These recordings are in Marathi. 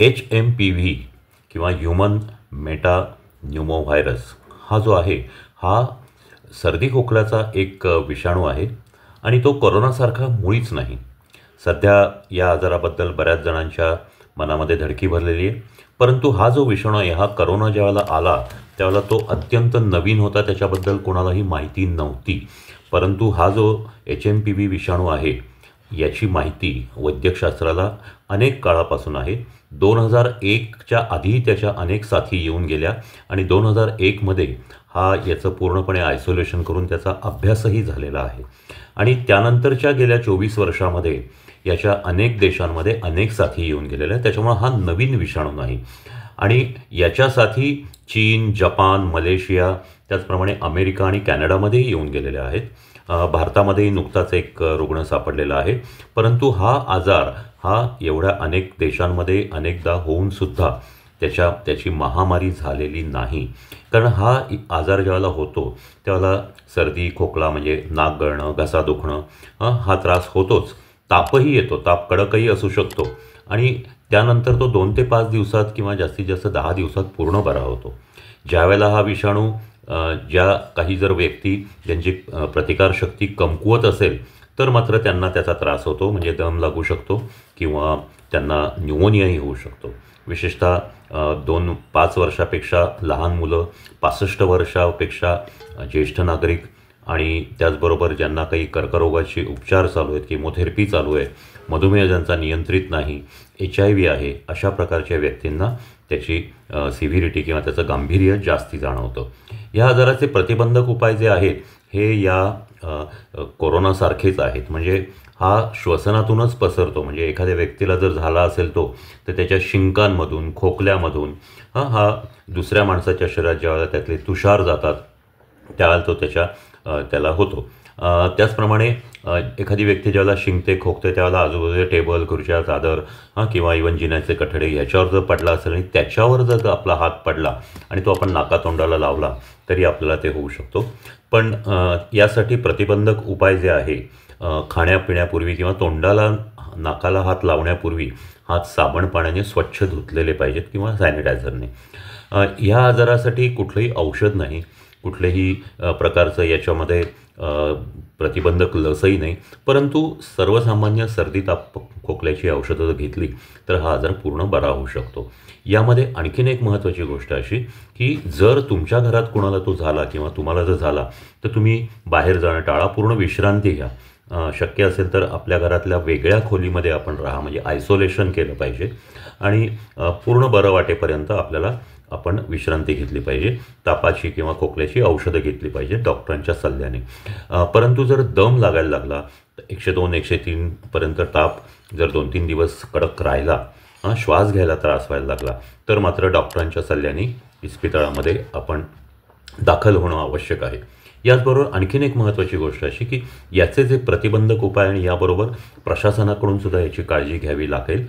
HMPV किंवा ह्युमन मेटा न्यूमोव्हायरस हा जो आहे हा सर्दी खोकल्याचा एक विषाणू आहे आणि तो कोरोनासारखा मुळीच नाही. सध्या या आजाराबद्दल बऱ्याच जणांच्या मनामध्ये धडकी भरलेली आहे. परंतु हा जो विषाणू आहे हा करोना ज्यावेळेला आला त्यावेळेला तो अत्यंत नवीन होता, त्याच्याबद्दल कोणालाही माहिती नव्हती. परंतु हा जो HMPV विषाणू आहे याची माहिती वैद्यकशास्त्राला अनेक काळापासून आहे. 2001च्या आधी त्याच्या अनेक साथी येऊन गेल्या आणि 2001मध्ये हा याचं पूर्णपणे आयसोलेशन करून त्याचा अभ्यासही झालेला आहे. आणि त्यानंतरच्या गेल्या 24 वर्षामध्ये याच्या अनेक देशांमध्ये अनेक साथी येऊन गेलेल्या आहेत. त्याच्यामुळे हा नवीन विषाणू नाही. आणि याच्या साथी चीन, जपान, मलेशिया, त्याचप्रमाणे अमेरिका आणि कॅनडामध्येही येऊन गेलेल्या आहेत. भारतामध्येही नुकताच एक रुग्ण सापडलेला आहे. परंतु हा आजार हा एवढ्या अनेक देशांमध्ये अनेकदा होऊनसुद्धा त्याची महामारी झालेली नाही. कारण हा आजार ज्यावेळेला होतो त्यावेळेला सर्दी, खोकला म्हणजे नाक गळणं, घसा दुखणं हा त्रास होतोच. तापही येतो, ताप कडकही असू शकतो आणि त्यानंतर तो 2 ते 5 दिवसात किंवा जास्तीत जास्त 10 दिवसात पूर्ण बरा होतो. ज्यावेळेला हा विषाणू ज्या काही जर व्यक्ती ज्यांची प्रतिकारशक्ती कमकुवत असेल तर मात्र त्यांना त्याचा त्रास होतो, म्हणजे दम लागू शकतो किंवा त्यांना न्यूमोनियाही होऊ शकतो. विशेषतः 2-5 वर्षापेक्षा लहान मुलं, 65 वर्षापेक्षा ज्येष्ठ नागरिक आणि त्याचबरोबर ज्यांना काही कर्करोगाचे उपचार चालू आहेत, किमोथेरपी चालू आहे, मधुमेह ज्यांचा नियंत्रित नाही, HIV आहे, अशा प्रकारच्या व्यक्तींना त्याची सिव्हिरिटी किंवा त्याचं गांभीर्य जास्ती जाणवतं. या आजाराचे प्रतिबंधक उपाय जे आहेत हे या कोरोनासारखेच आहेत. म्हणजे हा श्वसनातूनच पसरतो. म्हणजे एखाद्या व्यक्तीला जर झाला असेल तो तर त्याच्या शिंकांमधून, खोकल्यामधून हा दुसऱ्या माणसाच्या शरीरात ज्यावेळेला त्यातले तुषार जातात त्यावेळेला तो त्याला होतो. त्याचप्रमाणे एखादी व्यक्ती ज्यावेळेला शिंकते, खोकते त्यावेळेला आजूबाजूचे टेबल, खुर्च्या, चादर किंवा इवन जिन्याचे कठडे ह्याच्यावर जर पडला असेल आणि त्याच्यावर जर आपला हात पडला आणि तो आपण नाकातोंडाला लावला तरी आपल्याला ते होऊ शकतो. पण यासाठी प्रतिबंधक उपाय जे आहे, खाण्यापिण्यापूर्वी किंवा तोंडाला, नाकाला हात लावण्यापूर्वी हात साबण पाण्याने स्वच्छ धुतलेले पाहिजेत किंवा सॅनिटायझरने. ह्या आजारासाठी कुठलंही औषध नाही, कुठल्याही प्रकारचं याच्यामध्ये प्रतिबंधक लसही नाही. परंतु सर्वसामान्य सर्दी, ताप, खोकल्याची औषधं जर घेतली तर हा आजार पूर्ण बरा होऊ शकतो. यामध्ये आणखीन एक महत्त्वाची गोष्ट अशी की जर तुमच्या घरात कोणाला तो झाला किंवा तुम्हाला जर झाला तर तुम्ही बाहेर जाणं टाळा, पूर्ण विश्रांती घ्या. शक्य असेल तर आपल्या घरातल्या वेगळ्या खोलीमध्ये आपण राहा, म्हणजे आयसोलेशन केलं पाहिजे आणि पूर्ण बरं वाटेपर्यंत आपण विश्रांती घेतली पाहिजे. तापाची किंवा खोकल्याची औषधं घेतली पाहिजे डॉक्टरांच्या सल्ल्याने. परंतु जर दम लागायला लागला, 102-103 पर्यंत ताप जर 2-3 दिवस कडक राहिला, श्वास घ्यायला त्रास व्हायला लागला तर मात्र डॉक्टरांच्या सल्ल्याने इस्पितळामध्ये आपण दाखल होणं आवश्यक आहे. याचबरोबर आणखीन एक महत्त्वाची गोष्ट अशी की याचे जे प्रतिबंधक उपाय आणि याबरोबर प्रशासनाकडून सुद्धा याची काळजी घ्यावी लागेल.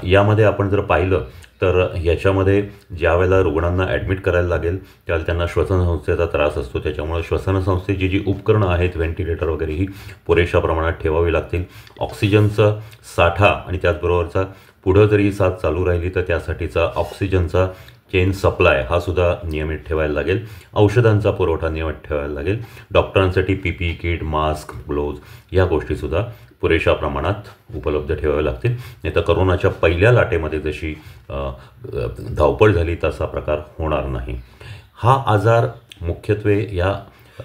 यामध्ये आपण जर पाहिलं तर ह्याच्यामध्ये ज्या वेळेला रुग्णांना ॲडमिट करायला लागेल त्यावेळेला त्यांना श्वसनसंस्थेचा त्रास असतो. त्याच्यामुळे श्वसनसंस्थेची जी उपकरणं आहेत, व्हेंटिलेटर वगैरे, ही पुरेशा प्रमाणात ठेवावी लागतील. ऑक्सिजनचा साठा आणि त्याचबरोबरचा पुढं जर ही साथ चालू राहिली तर त्यासाठीचा ऑक्सिजनचा चेन सप्लाय हा सुद्धा नियमित ठेवायला लागेल. औषधांचा पुरवठा नियमित ठेवायला लागेल. डॉक्टरांसाठी PPE किट, मास्क, ग्लोव्ज या गोष्टीसुद्धा पुरेशा प्रमाणात उपलब्ध ठेवाव्या लागतील. नाही तर करोनाच्या पहिल्या लाटेमध्ये जशी धावपळ झाली तसा प्रकार होणार नाही. हा आजार मुख्यत्वे या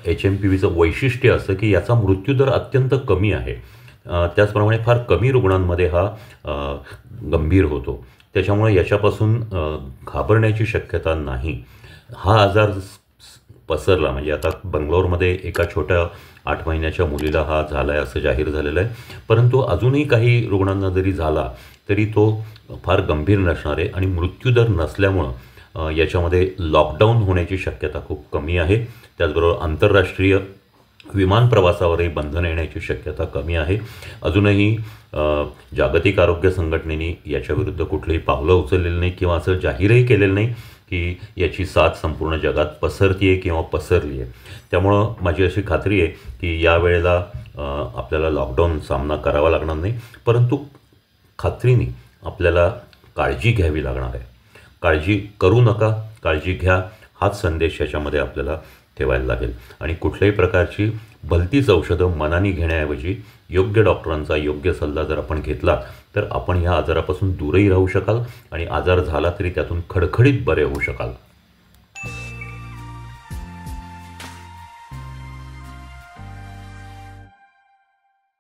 HMPVचं वैशिष्ट्य असं की याचा मृत्यूदर अत्यंत कमी आहे. त्याचप्रमाणे फार कमी रुग्णांमध्ये हा गंभीर होतो. त्याच्यामुळे याच्यापासून घाबरण्याची शक्यता नाही. हा आजार पसरला म्हणजे आता बंगलोरमध्ये एका छोट्या 8 महिन्याच्या मुलीला हा झाला आहे असं जाहीर झालेलं आहे. परंतु अजूनही काही रुग्णांना जरी झाला तरी तो फार गंभीर नसणार आहे आणि मृत्यूदर नसल्यामुळं याच्यामध्ये लॉकडाऊन होण्याची शक्यता खूप कमी आहे. त्याचबरोबर आंतरराष्ट्रीय विमान प्रवासावरही बंधन येण्याची शक्यता कमी आहे. अजूनही जागतिक आरोग्य संघटनेने याच्याविरुद्ध कुठलीही पावलं उचललेली नाही किंवा असं जाहीरही केलेलं नाही की याची साथ संपूर्ण जगात पसरती आहे किंवा पसरली आहे. त्यामुळं माझी अशी खात्री आहे की यावेळेला आपल्याला लॉकडाऊन सामना करावा लागणार नाही. परंतु खात्रीने आपल्याला काळजी घ्यावी लागणार आहे. काळजी करू नका, काळजी घ्या, हाच संदेश याच्यामध्ये आपल्याला ठेवायला लागेल. आणि कुठल्याही प्रकारची भलतीच औषधं मनाने घेण्याऐवजी योग्य डॉक्टरांचा योग्य सल्ला जर आपण घेतला तर आपण ह्या आजारापासून दूरही राहू शकाल आणि आजार झाला तरी त्यातून खडखडीत बरे होऊ शकाल.